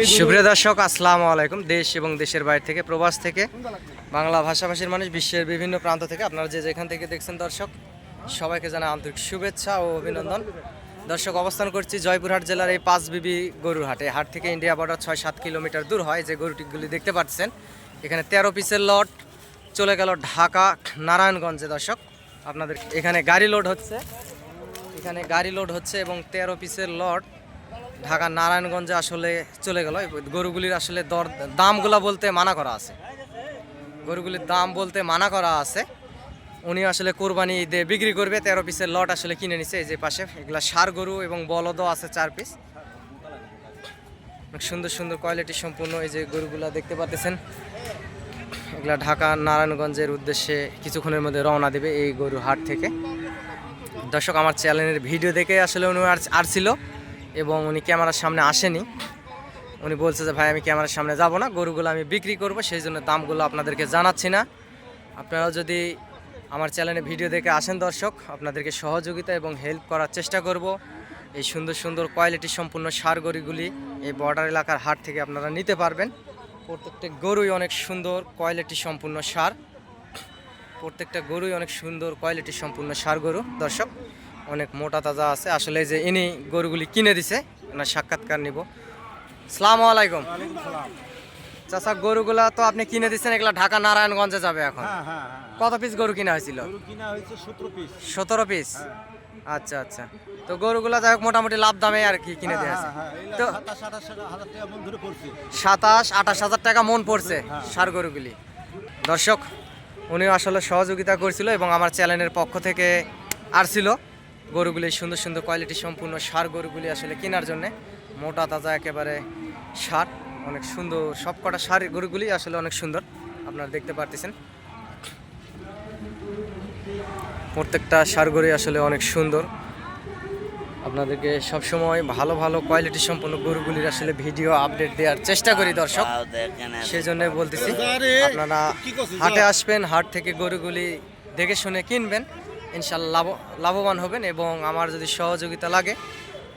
সুপ্রিয় দর্শক, আসসালামু আলাইকুম। দেশ এবং দেশের বাইরে থেকে, প্রবাস থেকে, বাংলা ভাষাভাষীর মানুষ, বিশ্বের বিভিন্ন প্রান্ত থেকে আপনারা যে যেখান থেকে দেখছেন দর্শক, সবাইকে জানাই আন্তরিক শুভেচ্ছা ও অভিনন্দন। দর্শক, অবস্থান করছি জয়পুরহাট জেলার এই 5 বিবি গরুর হাটে। হাট থেকে ইন্ডিয়া বর্ডার 6-7 কিলোমিটার দূর হয়। যে গরুটিগুলি দেখতে পাচ্ছেন, এখানে 13 পিসের লট চলে গেল ঢাকা নারায়ণগঞ্জে। দর্শক, আপনাদের এখানে গাড়ি লোড হচ্ছে এবং 13 পিসের লট ঢাকা নারায়ণগঞ্জে আসলে চলে গেল। গরুগুলির আসলে দামগুলা বলতে মানা করা আছে, গরুগুলির দাম বলতে মানা করা আছে। উনি আসলে কোরবানি দিয়ে বিক্রি করবে। 13 পিসের লট আসলে কিনে নিছে। এই যে পাশে এগুলা ষাঁড় গরু এবং বলদও আছে 4 পিস। সুন্দর সুন্দর কোয়ালিটি সম্পূর্ণ এই যে গরুগুলা দেখতে পাচ্ছেন, এগুলা ঢাকা নারায়ণগঞ্জের উদ্দেশ্যে কিছুক্ষণের মধ্যে রওনা দেবে এই গরু হাট থেকে। দর্শক, আমার চ্যানেলের ভিডিও দেখে আসলে উনি আসছিল এবং উনি ক্যামেরার সামনে আসেনি। উনি বলছে যে ভাই, আমি ক্যামেরার সামনে যাব না, গরুগুলো আমি বিক্রি করব, সেই জন্য দামগুলো আপনাদেরকে জানাচ্ছি না। আপনারাও যদি আমার চ্যানেলে ভিডিও দেখে আসেন দর্শক, আপনাদেরকে সহযোগিতা এবং হেল্প করার চেষ্টা করব। এই সুন্দর সুন্দর কোয়ালিটি সম্পূর্ণ ষাঁড় গরুগুলি এই বর্ডার এলাকার হাট থেকে আপনারা নিতে পারবেন। প্রত্যেকটা গরুই অনেক সুন্দর কোয়ালিটি সম্পূর্ণ ষাঁড়, প্রত্যেকটা গরুই অনেক সুন্দর কোয়ালিটি সম্পূর্ণ ষাঁড় গরু। দর্শক, অনেক মোটা তাজা আছে। আসলে যে ইনি গরুগুলি কিনে দিছে, ওনার সাক্ষাৎকার নিব। আসসালামু আলাইকুম। চাচা, গরুগুলা তো আপনি কিনে দিচ্ছেন, এগুলা ঢাকা নারায়ণগঞ্জে যাবে এখন। কত পিস গরু কিনা হয়েছিল? 17 পিস। আচ্ছা আচ্ছা। তো গরুগুলা যাই হোক মোটামুটি লাভ দামে আর কি কিনে দেওয়া আছে। তো 27-28 হাজার টাকা মন পড়ছে ষাঁড় গরুগুলি। দর্শক, উনিও আসলে সহযোগিতা করছিল এবং আমার চ্যানেলের পক্ষ থেকে আসছিল গরুগুলি সুন্দর সুন্দর কোয়ালিটি সম্পূর্ণ ষাঁড় গরুগুলি আসলে কেনার জন্যে। মোটা তাজা একেবারে ষাঁড়, অনেক সুন্দর। সব কটা ষাঁড় গরুগুলি আসলে অনেক সুন্দর, আপনারা দেখতে পারতেছেন। প্রত্যেকটা ষাঁড় গরুই আসলে অনেক সুন্দর। আপনাদেরকে সবসময় ভালো ভালো কোয়ালিটি সম্পন্ন গরুগুলির আসলে ভিডিও আপডেট দেওয়ার চেষ্টা করি দর্শক, সেই জন্য বলতেছি আপনারা হাটে আসবেন, হাট থেকে গরুগুলি দেখে শুনে কিনবেন, ইনশাল্লাহ লাভবান হবেন। এবং আমার যদি সহযোগিতা লাগে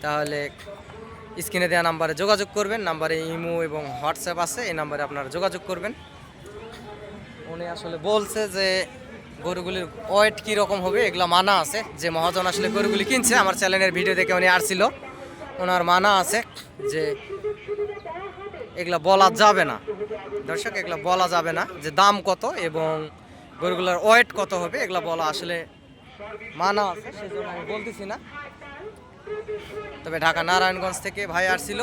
তাহলে স্ক্রিনে দেওয়া নাম্বারে যোগাযোগ করবেন। নাম্বারে ইমো এবং হোয়াটসঅ্যাপ আছে, এই নাম্বারে আপনারা যোগাযোগ করবেন। উনি আসলে বলছে যে গরুগুলির ওয়েট কীরকম হবে এগুলো মানা আছে। যে মহাজন আসলে গরুগুলি কিনছে, আমার চ্যানেলের ভিডিও দেখে উনি আসছিল, ওনার মানা আছে যে এগুলা বলা যাবে না দর্শক, এগুলা বলা যাবে না যে দাম কত এবং গরুগুলোর ওয়েট কত হবে, এগুলা বলা আসলে মানা আছে, সেই জন্য আমি বলতেছি না। তবে ঢাকা নারায়ণগঞ্জ থেকে ভাই আসছিল,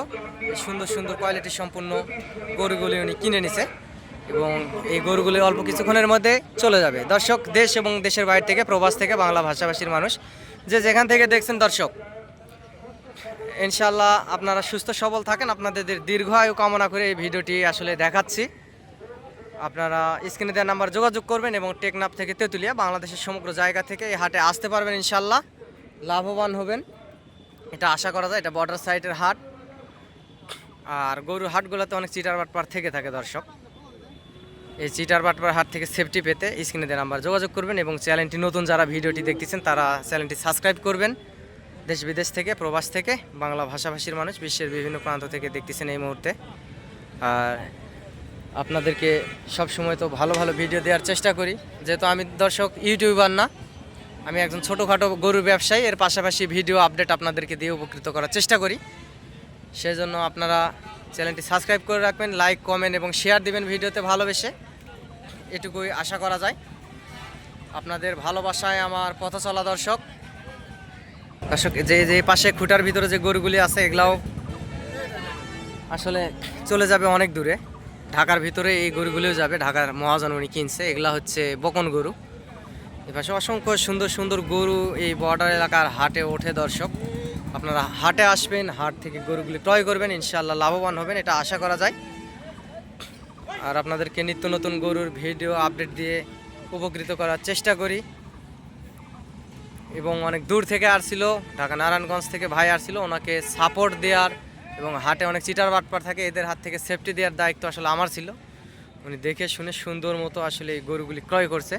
সুন্দর সুন্দর কোয়ালিটি সম্পূর্ণ গরুগুলি উনি কিনে নিছে এবং এই গরুগুলি অল্প কিছুক্ষণের মধ্যে চলে যাবে। দর্শক, দেশ এবং দেশের বাইরে থেকে, প্রবাস থেকে, বাংলা ভাষাভাষীর মানুষ যে যেখান থেকে দেখছেন দর্শক, ইনশাল্লাহ আপনারা সুস্থ সবল থাকেন। আপনাদের দীর্ঘ আয়ু কামনা করে এই ভিডিওটি আসলে দেখাচ্ছি। আপনারা স্ক্রিনে দেওয়া নাম্বার যোগাযোগ করবেন এবং টেকনাফ থেকে তেঁতুলিয়া, বাংলাদেশের সমগ্র জায়গা থেকে এই হাটে আসতে পারবেন, ইনশাল্লাহ লাভবান হবেন, এটা আশা করা যায়। এটা বর্ডার সাইডের হাট, আর গরুর হাটগুলোতে অনেক চিটার বাটপার থেকে থাকে দর্শক। এই চিটার বাটপার হাট থেকে সেফটি পেতে স্ক্রিনে দেওয়া নাম্বার যোগাযোগ করবেন এবং চ্যানেলটি নতুন যারা ভিডিওটি দেখতেছেন তারা চ্যানেলটি সাবস্ক্রাইব করবেন। দেশ বিদেশ থেকে, প্রবাস থেকে, বাংলা ভাষাভাষীর মানুষ বিশ্বের বিভিন্ন প্রান্ত থেকে দেখতেছেন এই মুহূর্তে। আর আপনাদেরকে সবসময় তো ভালো ভালো ভিডিও দেওয়ার চেষ্টা করি, যেহেতু আমি দর্শক ইউটিউবার না, আমি একজন ছোটোখাটো গরুর ব্যবসায়ী। এর পাশাপাশি ভিডিও আপডেট আপনাদেরকে দিয়ে উপকৃত করার চেষ্টা করি, সেই জন্য আপনারা চ্যানেলটি সাবস্ক্রাইব করে রাখবেন, লাইক, কমেন্ট এবং শেয়ার দিবেন ভিডিওতে ভালোবেসে, এটুকুই আশা করা যায়। আপনাদের ভালোবাসায় আমার পথ চলা দর্শক। দর্শক, যে পাশে খুঁটার ভিতরে যে গরুগুলি আছে এগুলাও আসলে চলে যাবে অনেক দূরে, ঢাকার ভিতরে এই গরুগুলিও যাবে। ঢাকার মহাজন উনি কিনছে, এগুলা হচ্ছে বকন গরু। এ পাশে অসংখ্য সুন্দর সুন্দর গরু এই বর্ডার এলাকার হাটে ওঠে দর্শক। আপনারা হাটে আসবেন, হাট থেকে গরুগুলি ক্রয় করবেন, ইনশাআল্লাহ লাভবান হবেন, এটা আশা করা যায়। আর আপনাদেরকে নিত্য নতুন গরুর ভিডিও আপডেট দিয়ে উপকৃত করার চেষ্টা করি। এবং অনেক দূর থেকে আসছিল, ঢাকা নারায়ণগঞ্জ থেকে ভাই আসছিল, ওনাকে সাপোর্ট দেওয়ার এবং হাটে অনেক চিটার বাটপার থাকে, এদের হাত থেকে সেফটি দেওয়ার দায়িত্ব আসলে আমার ছিল। উনি দেখে শুনে সুন্দর মতো আসলে এই গরুগুলি ক্রয় করছে।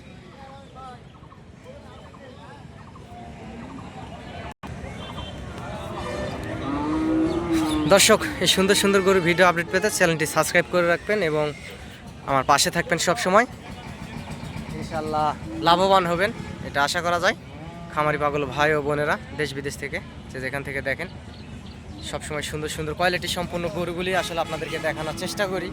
দর্শক, এই সুন্দর সুন্দর গরু ভিডিও আপডেট পেতে চ্যানেলটি সাবস্ক্রাইব করে রাখবেন এবং আমার পাশে থাকবেন সব সময়। ইনশাআল্লাহ লাভবান হবেন, এটা আশা করা যায়। খামারি পাগল ভাই ও বোনেরা দেশ বিদেশ থেকে যে যেখান থেকে দেখেন, সবসময় সুন্দর সুন্দর কোয়ালিটি সম্পন্ন গরুগুলি আসলে আপনাদেরকে দেখানোর চেষ্টা করি।